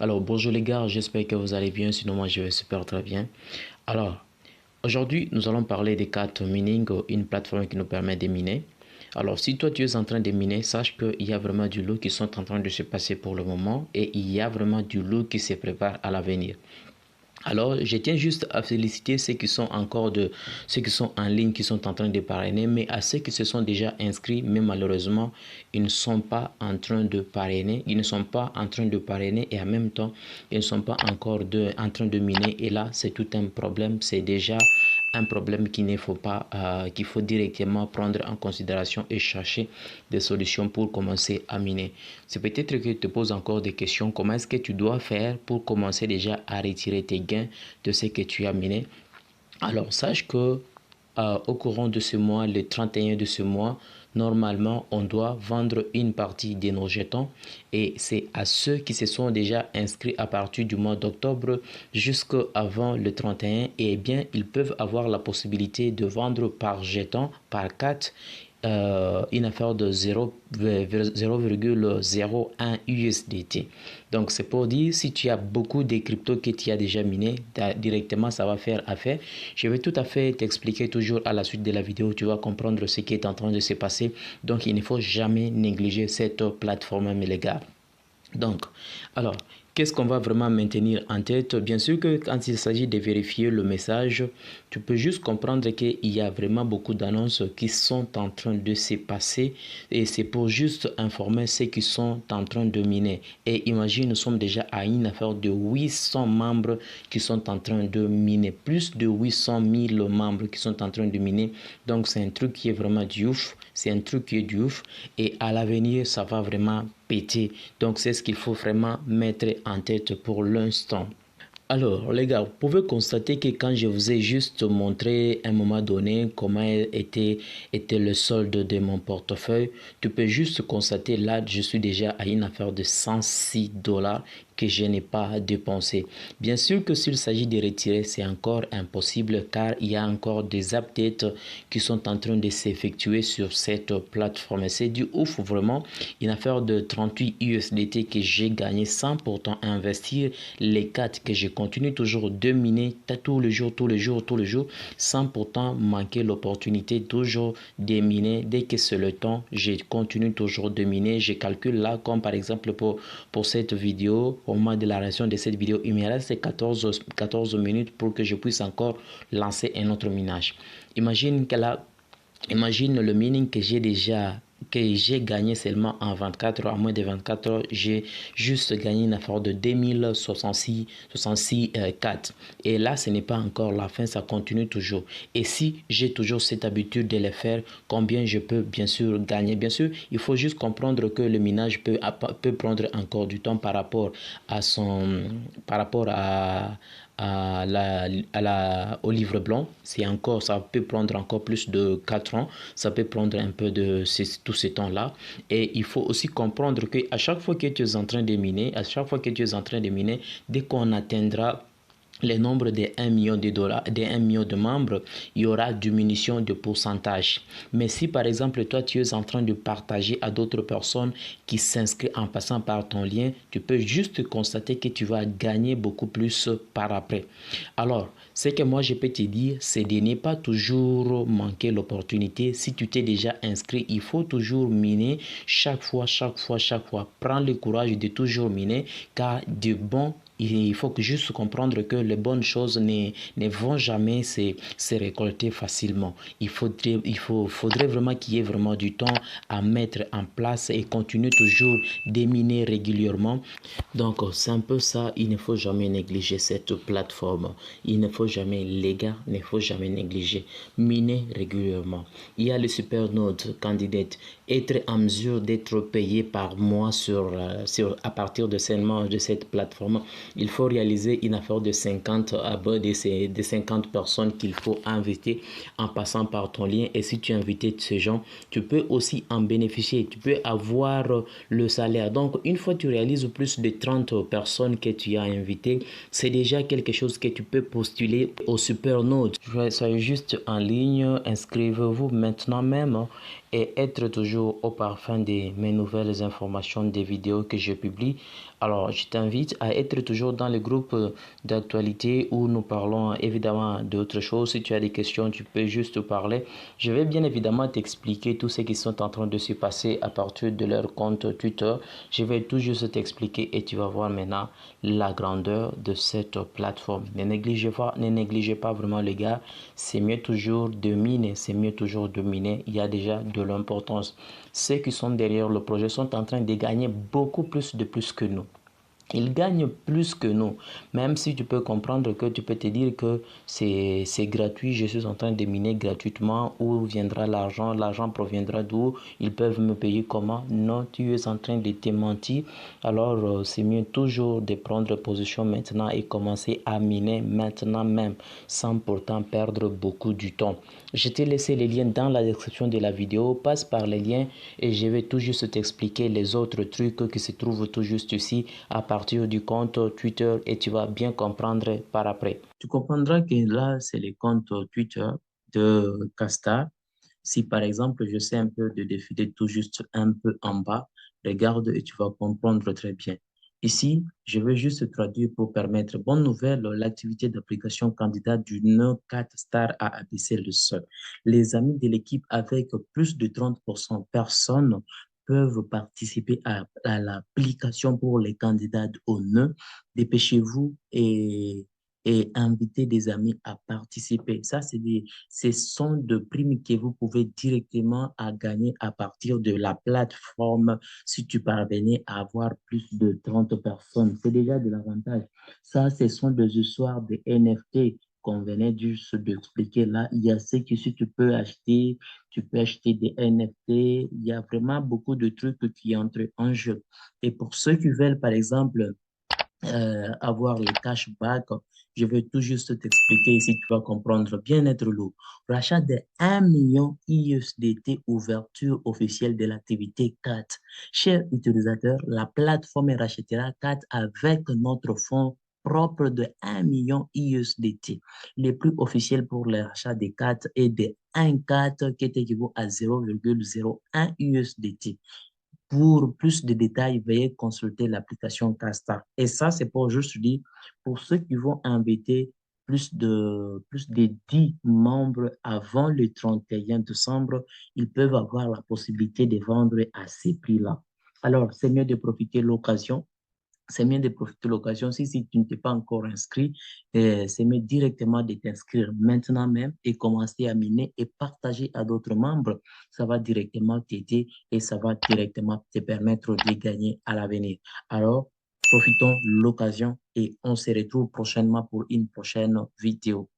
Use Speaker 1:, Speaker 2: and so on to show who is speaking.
Speaker 1: Alors, bonjour les gars, j'espère que vous allez bien, sinon moi je vais super très bien. Alors, aujourd'hui, nous allons parler des cartes mining, une plateforme qui nous permet de miner. Alors, si toi tu es en train de miner, sache qu'il y a vraiment du lot qui sont en train de se passer pour le moment et il y a vraiment du lot qui se prépare à l'avenir. Alors, je tiens juste à féliciter ceux qui sont ceux qui sont en ligne, qui sont en train de parrainer, mais à ceux qui se sont déjà inscrits, mais malheureusement, ils ne sont pas en train de parrainer, ils ne sont pas en train de parrainer et en même temps, ils ne sont pas encore en train de miner. Et là, c'est tout un problème, c'est déjà un problème qu'il ne faut pas, qu'il faut directement prendre en considération et chercher des solutions pour commencer à miner. C'est peut-être que tu te poses encore des questions. Comment est-ce que tu dois faire pour commencer déjà à retirer tes gains de ce que tu as miné? Alors, sache que au courant de ce mois, le 31 de ce mois, normalement, on doit vendre une partie de nos jetons et c'est à ceux qui se sont déjà inscrits à partir du mois d'octobre jusqu'avant le 31, et bien, ils peuvent avoir la possibilité de vendre par jeton, par 4, une affaire de 0,01 USDT. Donc, c'est pour dire, si tu as beaucoup de cryptos que tu as déjà miné, directement, ça va faire affaire. Je vais tout à fait t'expliquer toujours à la suite de la vidéo. Tu vas comprendre ce qui est en train de se passer. Donc, il ne faut jamais négliger cette plateforme, mes les gars. Donc, alors, qu'est-ce qu'on va vraiment maintenir en tête? Bien sûr que quand il s'agit de vérifier le message, tu peux juste comprendre qu'il y a vraiment beaucoup d'annonces qui sont en train de se passer et c'est pour juste informer ceux qui sont en train de miner. Et imagine, nous sommes déjà à une affaire de 800 membres qui sont en train de miner, plus de 800 000 membres qui sont en train de miner. Donc, c'est un truc qui est vraiment du ouf, c'est un truc qui est du ouf et à l'avenir, ça va vraiment péter. Donc, c'est ce qu'il faut vraiment mettre en tête pour l'instant. Alors, les gars, vous pouvez constater que quand je vous ai juste montré à un moment donné comment était le solde de mon portefeuille, tu peux juste constater là, je suis déjà à une affaire de 106 dollars que je n'ai pas dépensé. Bien sûr que s'il s'agit de retirer, c'est encore impossible car il y a encore des updates qui sont en train de s'effectuer sur cette plateforme. C'est du ouf vraiment, une affaire de 38 USDT que j'ai gagné sans pourtant investir les 4 que je continue toujours de miner tous les jours, sans pourtant manquer l'opportunité toujours de miner. Dès que c'est le temps, je continue toujours de miner. Je calcule là, comme par exemple pour cette vidéo, au moment de la réalisation de cette vidéo, il me reste 14 minutes pour que je puisse encore lancer un autre minage. Imagine le mining que j'ai gagné seulement en 24 heures, en moins de 24 heures, j'ai juste gagné une affaire de 2066 4. Et là, ce n'est pas encore la fin, ça continue toujours. Et si j'ai toujours cette habitude de le faire, combien je peux bien sûr gagner? Bien sûr, il faut juste comprendre que le minage peut prendre encore du temps par rapport au livre blanc. Ça peut prendre encore plus de 4 ans, ça peut prendre un peu de tout ce temps-là. Et il faut aussi comprendre que à chaque fois que tu es en train de miner, dès qu'on atteindra les nombres de 1 million de dollars, de 1 million de membres, il y aura diminution de pourcentage. Mais si par exemple toi tu es en train de partager à d'autres personnes qui s'inscrivent en passant par ton lien, tu peux juste constater que tu vas gagner beaucoup plus par après. Alors, ce que moi je peux te dire, c'est de ne pas toujours manquer l'opportunité. Si tu t'es déjà inscrit, il faut toujours miner chaque fois. Prends le courage de toujours miner car de bon, il faut juste comprendre que les bonnes choses ne vont jamais se récolter facilement. Faudrait vraiment qu'il y ait vraiment du temps à mettre en place et continuer toujours de miner régulièrement. Donc, c'est un peu ça, il ne faut jamais négliger cette plateforme. Il ne faut jamais, les gars, il ne faut jamais négliger. Miner régulièrement. Il y a le Supernode Candidate. Être en mesure d'être payé par mois à partir de cette plateforme. Il faut réaliser une affaire de 50 de 50 personnes qu'il faut inviter en passant par ton lien. Et si tu invites ces gens, tu peux aussi en bénéficier. Tu peux avoir le salaire. Donc, une fois que tu réalises plus de 30 personnes que tu as invitées, c'est déjà quelque chose que tu peux postuler au Supernode. Soyez juste en ligne, inscrivez-vous maintenant même et être toujours au parfum de mes nouvelles informations des vidéos que je publie. Alors, je t'invite à être toujours dans le groupe d'actualité où nous parlons évidemment d'autres choses. Si tu as des questions, tu peux juste parler. Je vais bien évidemment t'expliquer tout ce qui sont en train de se passer à partir de leur compte Twitter. Je vais tout juste t'expliquer et tu vas voir maintenant la grandeur de cette plateforme. Ne négligez pas vraiment les gars. C'est mieux toujours de miner, c'est mieux toujours de miner. Il y a déjà de l'importance. Ceux qui sont derrière le projet sont en train de gagner beaucoup plus que nous. Ils gagnent plus que nous. Même si tu peux comprendre que tu peux te dire que c'est gratuit, je suis en train de miner gratuitement, où viendra l'argent, l'argent proviendra d'où, ils peuvent me payer comment. Non, tu es en train de te mentir. Alors, c'est mieux toujours de prendre position maintenant et commencer à miner maintenant même, sans pourtant perdre beaucoup du temps. Je t'ai laissé les liens dans la description de la vidéo. Passe par les liens et je vais tout juste t'expliquer les autres trucs qui se trouvent tout juste ici à partir du compte Twitter et tu vas bien comprendre par après. Tu comprendras que là, c'est le compte Twitter de Casta. Si par exemple, je sais un peu de défiler tout juste un peu en bas, regarde et tu vas comprendre très bien. Ici, je vais juste traduire pour permettre. Bonne nouvelle, l'activité d'application candidat du No 4 Star a abaissé le seuil. Les amis de l'équipe avec plus de 30% personnes peuvent participer à l'application pour les candidats au nœud. Dépêchez-vous et invitez des amis à participer. Ça, ce sont de primes que vous pouvez directement à gagner à partir de la plateforme si tu parvenais à avoir plus de 30 personnes. C'est déjà de l'avantage. Ça, ce sont des histoires de NFT qu'on venait juste d'expliquer là. Il y a ce que si tu peux acheter des NFT. Il y a vraiment beaucoup de trucs qui entrent en jeu. Et pour ceux qui veulent, par exemple, avoir les cashbacks, je vais tout juste t'expliquer ici, tu vas comprendre bien être lourd. Rachat de 1 million USDT, ouverture officielle de l'activité CAT. Cher utilisateur, la plateforme rachètera CAT avec notre fonds propre de 1 million USDT. Les plus officiels pour le rachat des CAT est de 1 CAT qui est équivaut à 0,01 USDT. Pour plus de détails, veuillez consulter l'application Casta. Et ça, c'est pour juste dire, pour ceux qui vont inviter plus de 10 membres avant le 31 décembre, ils peuvent avoir la possibilité de vendre à ces prix-là. Alors, c'est mieux de profiter de l'occasion, c'est mieux de profiter de l'occasion. Si tu ne t'es pas encore inscrit, c'est mieux directement de t'inscrire maintenant même et commencer à miner et partager à d'autres membres. Ça va directement t'aider et ça va directement te permettre de gagner à l'avenir. Alors, profitons de l'occasion et on se retrouve prochainement pour une prochaine vidéo.